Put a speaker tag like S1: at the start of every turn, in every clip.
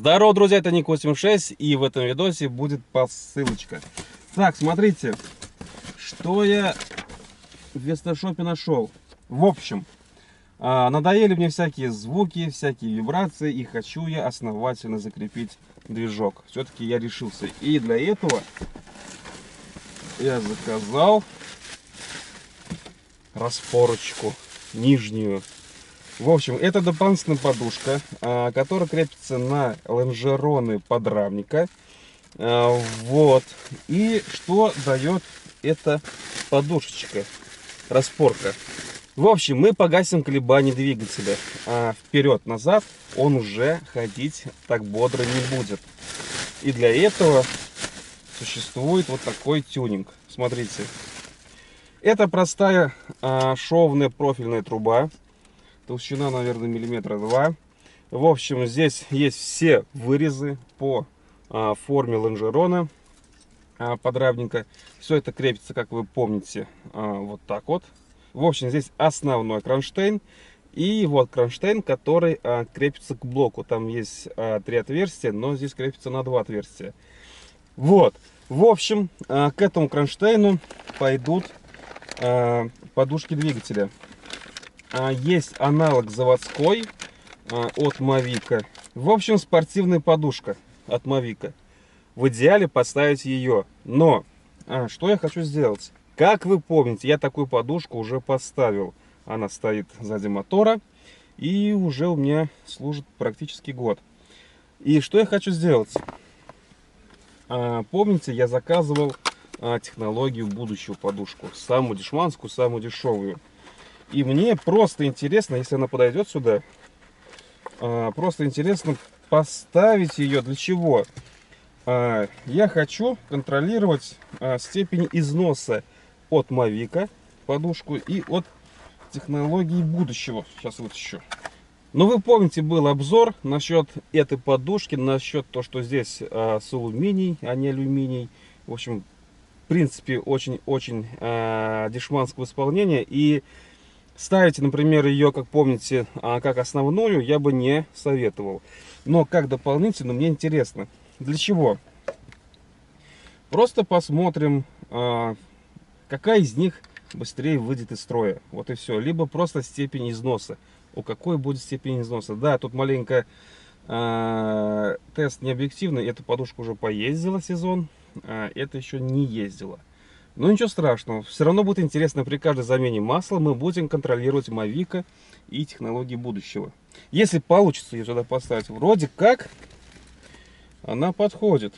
S1: Здорово, друзья, это Ник86, и в этом видосе будет посылочка. Так, смотрите, что я в Вестошопе нашел. В общем, надоели мне всякие звуки, всякие вибрации, и хочу я основательно закрепить движок. Все-таки я решился. И для этого я заказал распорочку нижнюю. В общем, это дополнительная подушка, которая крепится на лонжероны подрамника. Вот. И что дает эта подушечка, распорка? В общем, мы погасим колебания двигателя. Вперед-назад он уже ходить так бодро не будет. И для этого существует вот такой тюнинг. Смотрите. Это простая шовная профильная труба. Толщина, наверное, миллиметра 2. В общем, здесь есть все вырезы по форме лонжерона подрамника. Все это крепится, как вы помните, вот так вот. В общем, здесь основной кронштейн. И вот кронштейн, который крепится к блоку. Там есть 3 отверстия, но здесь крепится на 2 отверстия. Вот. В общем, к этому кронштейну пойдут подушки двигателя. Есть аналог заводской от Mavic. В общем, спортивная подушка от Mavic. В идеале поставить ее. Но что я хочу сделать? Как вы помните, я такую подушку уже поставил. Она стоит сзади мотора. И уже у меня служит практически год. И что я хочу сделать? Помните, я заказывал технологию будущего подушку. Самую дешманскую, самую дешевую. И мне просто интересно, если она подойдет сюда, просто интересно поставить ее. Для чего? Я хочу контролировать степень износа от Mavic подушку и от технологии будущего. Сейчас вытащу. Но вы помните, был обзор насчет этой подушки, насчет того, что здесь с алюминий, а не алюминий. В общем, в принципе, очень-очень дешманского исполнения. И ставить, например, ее, как помните, как основную, я бы не советовал. Но как дополнительно, мне интересно. Для чего? Просто посмотрим, какая из них быстрее выйдет из строя. Вот и все. Либо просто степень износа. У какой будет степень износа. Да, тут маленько тест не объективный. Эта подушка уже поездила сезон. Это еще не ездила. Но ничего страшного, все равно будет интересно, при каждой замене масла мы будем контролировать Mavic и технологии будущего. Если получится ее сюда поставить, вроде как она подходит.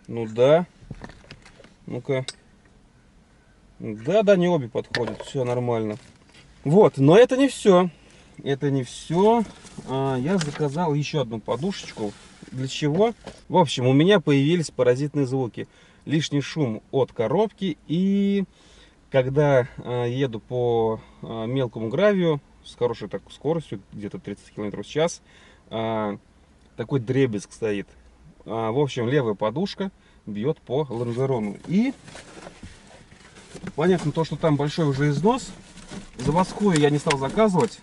S1: Ну да. Ну-ка. Да, не обе подходят, все нормально. Вот, но это не все. Это не все. Я заказал еще одну подушечку. Для чего? В общем, у меня появились паразитные звуки. Лишний шум от коробки, и когда еду по мелкому гравию с хорошей такой скоростью, где-то 30 км в час, такой дребезг стоит. В общем, левая подушка бьет по лонжерону. И понятно то, что там большой уже износ. Заводскую я не стал заказывать.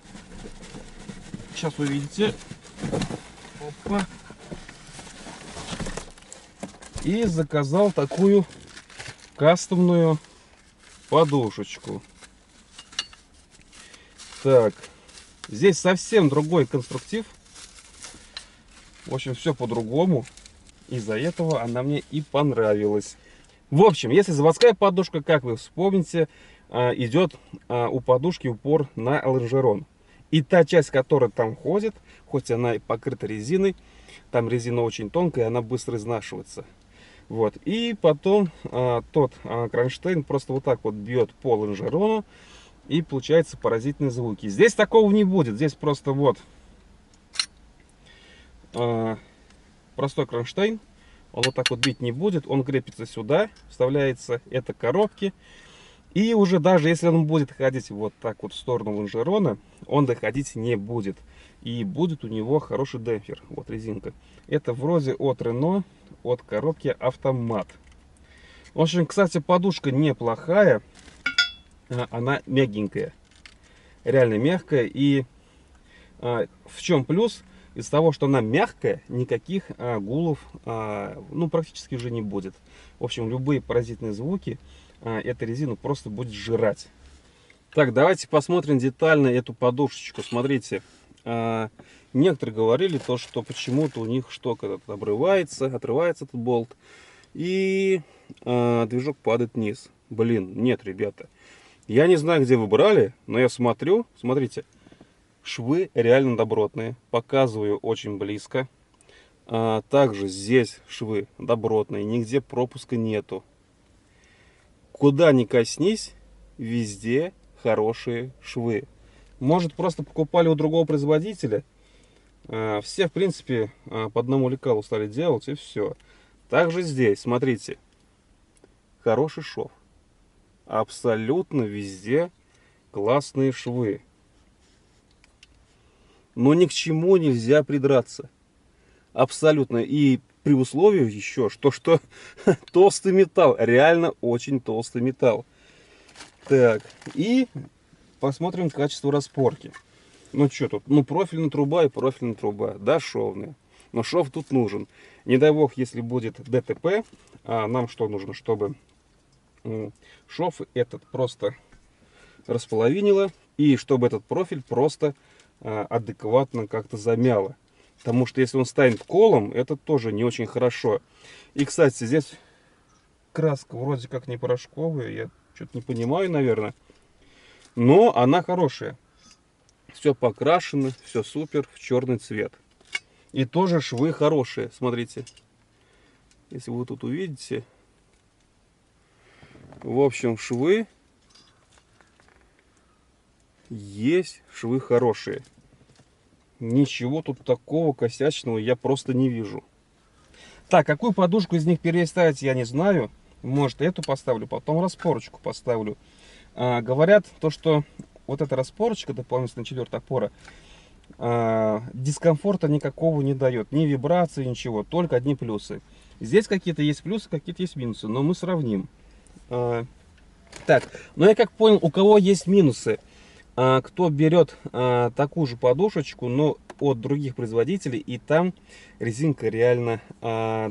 S1: Сейчас увидите. Опа. И заказал такую кастомную подушечку. Так, здесь совсем другой конструктив. В общем, все по-другому. Из-за этого она мне и понравилась. В общем, если заводская подушка, как вы вспомните, идет у подушки упор на лонжерон. И та часть, которая там ходит, хоть она и покрыта резиной, там резина очень тонкая, она быстро изнашивается. Вот. И потом тот кронштейн просто вот так вот бьет по лонжерону, и получается паразитные звуки. Здесь такого не будет. Здесь просто вот простой кронштейн. Он вот так вот бить не будет. Он крепится сюда, вставляется. Это коробки. И уже даже если он будет ходить вот так вот в сторону лонжерона, он доходить не будет. И будет у него хороший демпфер. Вот резинка. Это вроде от Renault, от коробки Автомат. В общем, кстати, подушка неплохая. Она мягенькая. Реально мягкая. И в чем плюс? Из-за того, что она мягкая, никаких гулов ну, практически уже не будет. В общем, любые паразитные звуки эта резина просто будет жрать. Так, давайте посмотрим детально эту подушечку. Смотрите, некоторые говорили то, что почему-то у них шток этот отрывается этот болт, и движок падает вниз. Блин, нет, ребята. Я не знаю, где вы брали, но я смотрю, смотрите, швы реально добротные. Показываю очень близко. Также здесь швы добротные, нигде пропуска нету. Куда ни коснись, везде хорошие швы. Может, просто покупали у другого производителя. Все, в принципе, по одному лекалу стали делать, и все. Также здесь, смотрите, хороший шов. Абсолютно везде классные швы. Но ни к чему нельзя придраться. Абсолютно. И при условии еще, что толстый металл. Реально очень толстый металл. Так, и посмотрим качество распорки. Ну что тут? Ну, профильная труба и профильная труба. Да, шовная. Но шов тут нужен. Не дай бог, если будет ДТП, нам что нужно, чтобы шов этот просто располовинило, и чтобы этот профиль просто адекватно как-то замяло. Потому что если он станет колом, это тоже не очень хорошо. И, кстати, здесь краска вроде как не порошковая, я что-то не понимаю, наверное. Но она хорошая. Все покрашено, все супер, в черный цвет. И тоже швы хорошие, смотрите. Если вы тут увидите. В общем, швы есть, швы хорошие. Ничего тут такого косячного я просто не вижу. Так, какую подушку из них переставить, я не знаю. Может, эту поставлю, потом распорочку поставлю. Говорят, то, что вот эта распорочка, дополнительная 4-я опора, дискомфорта никакого не дает. Ни вибрации, ничего. Только одни плюсы. Здесь какие-то есть плюсы, какие-то есть минусы. Но мы сравним. Так, ну я как понял, у кого есть минусы. Кто берет такую же подушечку, но от других производителей, и там резинка реально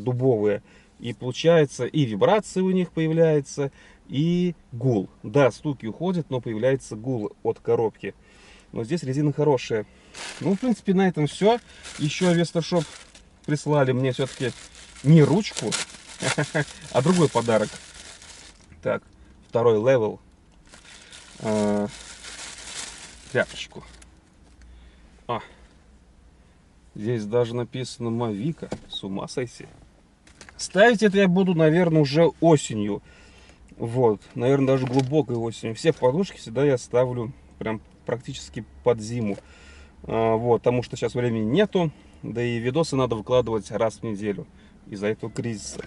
S1: дубовая. И получается, и вибрации у них появляется, и гул. Да, стуки уходят, но появляется гул от коробки. Но здесь резина хорошая. Ну, в принципе, на этом все. Еще Вестошоп прислали мне все-таки не ручку, а другой подарок. Так, второй левел. Тряпочку. Здесь даже написано Mavica. С ума сойти. Ставить это я буду, наверное, уже осенью. Вот, наверное, даже глубокой осенью. Все подушки всегда я ставлю прям практически под зиму. Вот, потому что сейчас времени нету. Да и видосы надо выкладывать раз в неделю из-за этого кризиса.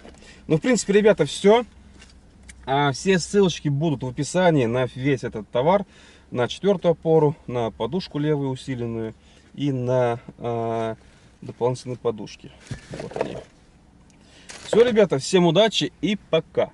S1: Ну, в принципе, ребята, все. Все ссылочки будут в описании на весь этот товар. На 4-ю опору, на подушку левую усиленную и на дополнительные подушки. Вот они. Все, ребята, всем удачи и пока.